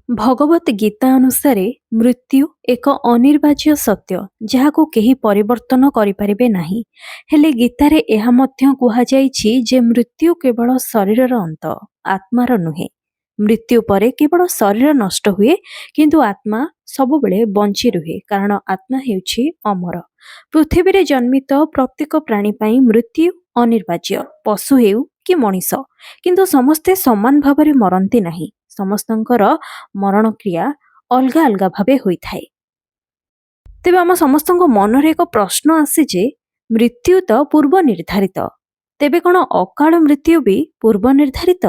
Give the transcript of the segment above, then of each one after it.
ଭଗବତ ଗୀତା ଅନୁସାରେ ମୃତ୍ୟୁ ଏକ ଅନିର୍ବାର୍ଯ୍ୟ ସତ୍ୟ ଯାହାକୁ କେହି ପରିବର୍ତ୍ତନ କରିପାରିବେ ନାହିଁ। ହେଲେ ଗୀତାରେ ଏହା ମଧ୍ୟ କୁହାଯାଇଛି ଯେ ମୃତ୍ୟୁ କେବଳ ଶରୀରର ଅନ୍ତ, ଆତ୍ମାର ନୁହେଁ। ମୃତ୍ୟୁ ପରେ କେବଳ ଶରୀର ନଷ୍ଟ ହୁଏ, କିନ୍ତୁ ଆତ୍ମା ସବୁବେଳେ ବଞ୍ଚି ରୁହେ, କାରଣ ଆତ୍ମା ହେଉଛି ଅମର। ପୃଥିବୀରେ ଜନ୍ମିତ ପ୍ରତ୍ୟେକ ପ୍ରାଣୀ ପାଇଁ ମୃତ୍ୟୁ ଅନିର୍ବାର୍ଯ୍ୟ, ପଶୁ ହେଉ କି ମଣିଷ। କିନ୍ତୁ ସମସ୍ତେ ସମାନ ଭାବରେ ମରନ୍ତି ନାହିଁ। ସମସ୍ତଙ୍କର ମରଣ କ୍ରିୟା ଅଲଗା ଅଲଗା ଭାବେ ହୋଇଥାଏ। ତେବେ ଆମ ସମସ୍ତଙ୍କ ମନରେ ଏକ ପ୍ରଶ୍ନ ଆସେ ଯେ ମୃତ୍ୟୁ ତ ପୂର୍ବ ନିର୍ଦ୍ଧାରିତ, ତେବେ କ'ଣ ଅକାଳ ମୃତ୍ୟୁ ବି ପୂର୍ବ ନିର୍ଦ୍ଧାରିତ?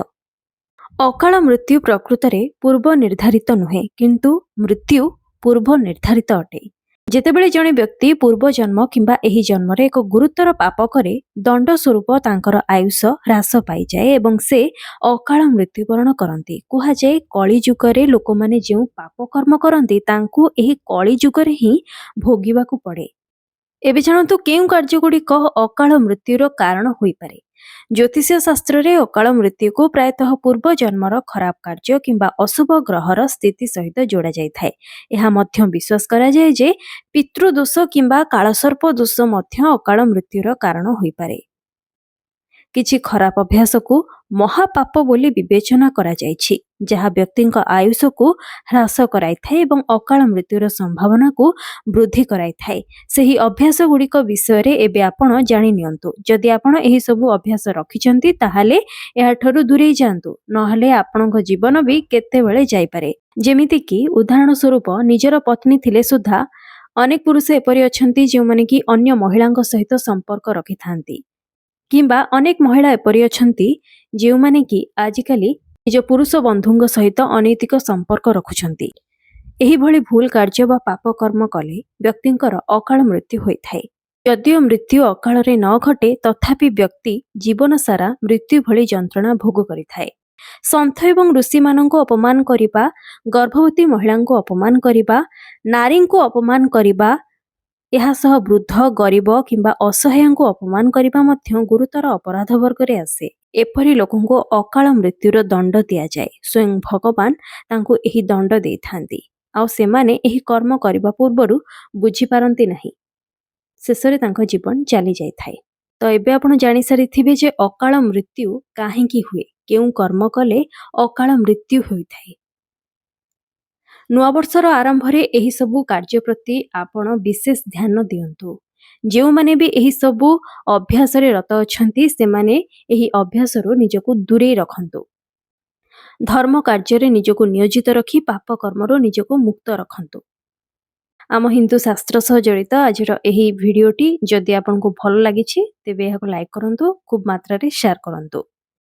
ଅକାଳ ମୃତ୍ୟୁ ପ୍ରକୃତରେ ପୂର୍ବ ନିର୍ଦ୍ଧାରିତ ନୁହେଁ, କିନ୍ତୁ ମୃତ୍ୟୁ ପୂର୍ବ ନିର୍ଦ୍ଧାରିତ ଅଟେ। ଯେତେବେଳେ ଜଣେ ବ୍ୟକ୍ତି ପୂର୍ବ ଜନ୍ମ କିମ୍ବା ଏହି ଜନ୍ମରେ ଏକ ଗୁରୁତର ପାପ କରେ, ଦଣ୍ଡ ସ୍ୱରୂପ ତାଙ୍କର ଆୟୁଷ ହ୍ରାସ ପାଇଯାଏ ଏବଂ ସେ ଅକାଳ ମୃତ୍ୟୁବରଣ କରନ୍ତି। କୁହାଯାଏ କଳି ଯୁଗରେ ଲୋକମାନେ ଯେଉଁ ପାପ କର୍ମ କରନ୍ତି ତାଙ୍କୁ ଏହି କଳି ଯୁଗରେ ହିଁ ଭୋଗିବାକୁ ପଡ଼େ। ଏବେ ଜାଣନ୍ତୁ କେଉଁ କାର୍ଯ୍ୟଗୁଡ଼ିକ ଅକାଳ ମୃତ୍ୟୁର କାରଣ ହୋଇପାରେ। ଜ୍ୟୋତିଷ ଶାସ୍ତ୍ରରେ ଅକାଳ ମୃତ୍ୟୁକୁ ପ୍ରାୟତଃ ପୂର୍ବ ଜନ୍ମର ଖରାପ କାର୍ଯ୍ୟ କିମ୍ବା ଅଶୁଭ ଗ୍ରହର ସ୍ଥିତି ସହିତ ଯୋଡ଼ାଯାଇଥାଏ। ଏହା ମଧ୍ୟ ବିଶ୍ୱାସ କରାଯାଏ ଯେ ପିତୃଦୋଷ କିମ୍ବା କାଳସର୍ପ ଦୋଷ ମଧ୍ୟ ଅକାଳ ମୃତ୍ୟୁର କାରଣ ହୋଇପାରେ। କିଛି ଖରାପ ଅଭ୍ୟାସକୁ ମହାପାପ ବୋଲି ବିବେଚନା କରାଯାଇଛି, ଯାହା ବ୍ୟକ୍ତିଙ୍କ ଆୟୁଷକୁ ହ୍ରାସ କରାଇଥାଏ ଏବଂ ଅକାଳ ମୃତ୍ୟୁର ସମ୍ଭାବନାକୁ ବୃଦ୍ଧି କରାଇଥାଏ। ସେହି ଅଭ୍ୟାସ ଗୁଡ଼ିକ ବିଷୟରେ ଏବେ ଆପଣ ଜାଣି ନିଅନ୍ତୁ। ଯଦି ଆପଣ ଏହିସବୁ ଅଭ୍ୟାସ ରଖିଛନ୍ତି ତାହେଲେ ଏହାଠାରୁ ଦୂରେଇ ଯାଆନ୍ତୁ, ନହେଲେ ଆପଣଙ୍କ ଜୀବନ ବି କେତେବେଳେ ଯାଇପାରେ। ଯେମିତିକି ଉଦାହରଣ ସ୍ୱରୂପ ନିଜର ପତ୍ନୀ ଥିଲେ ସୁଦ୍ଧା ଅନେକ ପୁରୁଷ ଏପରି ଅଛନ୍ତି ଯେଉଁମାନେ କି ଅନ୍ୟ ମହିଳାଙ୍କ ସହିତ ସମ୍ପର୍କ ରଖିଥାନ୍ତି, କିମ୍ବା ଅନେକ ମହିଳା ଏପରି ଅଛନ୍ତି ଯେଉଁମାନେ କି ଆଜିକାଲି ନିଜ ପୁରୁଷ ବନ୍ଧୁଙ୍କ ସହିତ ଅନୈତିକ ସମ୍ପର୍କ ରଖୁଛନ୍ତି। ଏହିଭଳି ଭୁଲ କାର୍ଯ୍ୟ ବା ପାପ କର୍ମ କଲେ ବ୍ୟକ୍ତିଙ୍କର ଅକାଳ ମୃତ୍ୟୁ ହୋଇଥାଏ। ଯଦିଓ ମୃତ୍ୟୁ ଅକାଳରେ ନ ଘଟେ, ତଥାପି ବ୍ୟକ୍ତି ଜୀବନ ସାରା ମୃତ୍ୟୁ ଭଳି ଯନ୍ତ୍ରଣା ଭୋଗ କରିଥାଏ। ସନ୍ଥ ଏବଂ ଋଷିମାନଙ୍କୁ ଅପମାନ କରିବା, ଗର୍ଭବତୀ ମହିଳାଙ୍କୁ ଅପମାନ କରିବା, ନାରୀଙ୍କୁ ଅପମାନ କରିବା, ଏହା ସହ ବୃଦ୍ଧ, ଗରିବ କିମ୍ବା ଅସହାୟଙ୍କୁ ଅପମାନ କରିବା ମଧ୍ୟ ଗୁରୁତର ଅପରାଧ ବର୍ଗରେ ଆସେ। ଏପରି ଲୋକଙ୍କୁ ଅକାଳ ମୃତ୍ୟୁର ଦଣ୍ଡ ଦିଆଯାଏ। ସ୍ୱୟଂ ଭଗବାନ ତାଙ୍କୁ ଏହି ଦଣ୍ଡ ଦେଇଥାନ୍ତି, ଆଉ ସେମାନେ ଏହି କର୍ମ କରିବା ପୂର୍ବରୁ ବୁଝିପାରନ୍ତି ନାହିଁ। ଶେଷରେ ତାଙ୍କ ଜୀବନ ଚାଲି ଯାଇଥାଏ। ତ ଏବେ ଆପଣ ଜାଣିସାରିଥିବେ ଯେ ଅକାଳ ମୃତ୍ୟୁ କାହିଁକି ହୁଏ, କେଉଁ କର୍ମ କଲେ ଅକାଳ ମୃତ୍ୟୁ ହୋଇଥାଏ। ନୂଆବର୍ଷର ଆରମ୍ଭରେ ଏହି ସବୁ କାର୍ଯ୍ୟ ପ୍ରତି ଆପଣ ବିଶେଷ ଧ୍ୟାନ ଦିଅନ୍ତୁ। ଯେଉଁମାନେ ବି ଏହି ସବୁ ଅଭ୍ୟାସରେ ରତ ଅଛନ୍ତି ସେମାନେ ଏହି ଅଭ୍ୟାସରୁ ନିଜକୁ ଦୂରେଇ ରଖନ୍ତୁ। ଧର୍ମ କାର୍ଯ୍ୟରେ ନିଜକୁ ନିୟୋଜିତ ରଖି ପାପ କର୍ମରୁ ନିଜକୁ ମୁକ୍ତ ରଖନ୍ତୁ। ଆମ ହିନ୍ଦୁ ଶାସ୍ତ୍ର ସହ ଜଡ଼ିତ ଆଜିର ଏହି ଭିଡ଼ିଓଟି ଯଦି ଆପଣଙ୍କୁ ଭଲ ଲାଗିଛି ତେବେ ଏହାକୁ ଲାଇକ୍ କରନ୍ତୁ, ଖୁବ୍ ମାତ୍ରାରେ ସେୟାର କରନ୍ତୁ।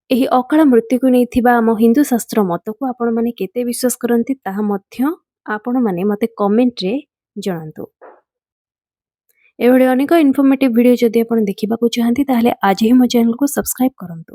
ଏହି ଅକାଳ ମୃତ୍ୟୁକୁ ନେଇଥିବା ଆମ ହିନ୍ଦୁ ଶାସ୍ତ୍ର ମତକୁ ଆପଣମାନେ କେତେ ବିଶ୍ୱାସ କରନ୍ତି ତାହା ମଧ୍ୟ ଆପଣମାନେ ମୋତେ କମେଣ୍ଟରେ ଜଣାନ୍ତୁ। ଏଭଳି ଅନେକ ଇନଫର୍ମେଟିଭ୍ ଭିଡ଼ିଓ ଯଦି ଆପଣ ଦେଖିବାକୁ ଚାହାନ୍ତି ତାହେଲେ ଆଜି ହିଁ ମୋ ଚ୍ୟାନେଲକୁ ସବସ୍କ୍ରାଇବ୍ କରନ୍ତୁ।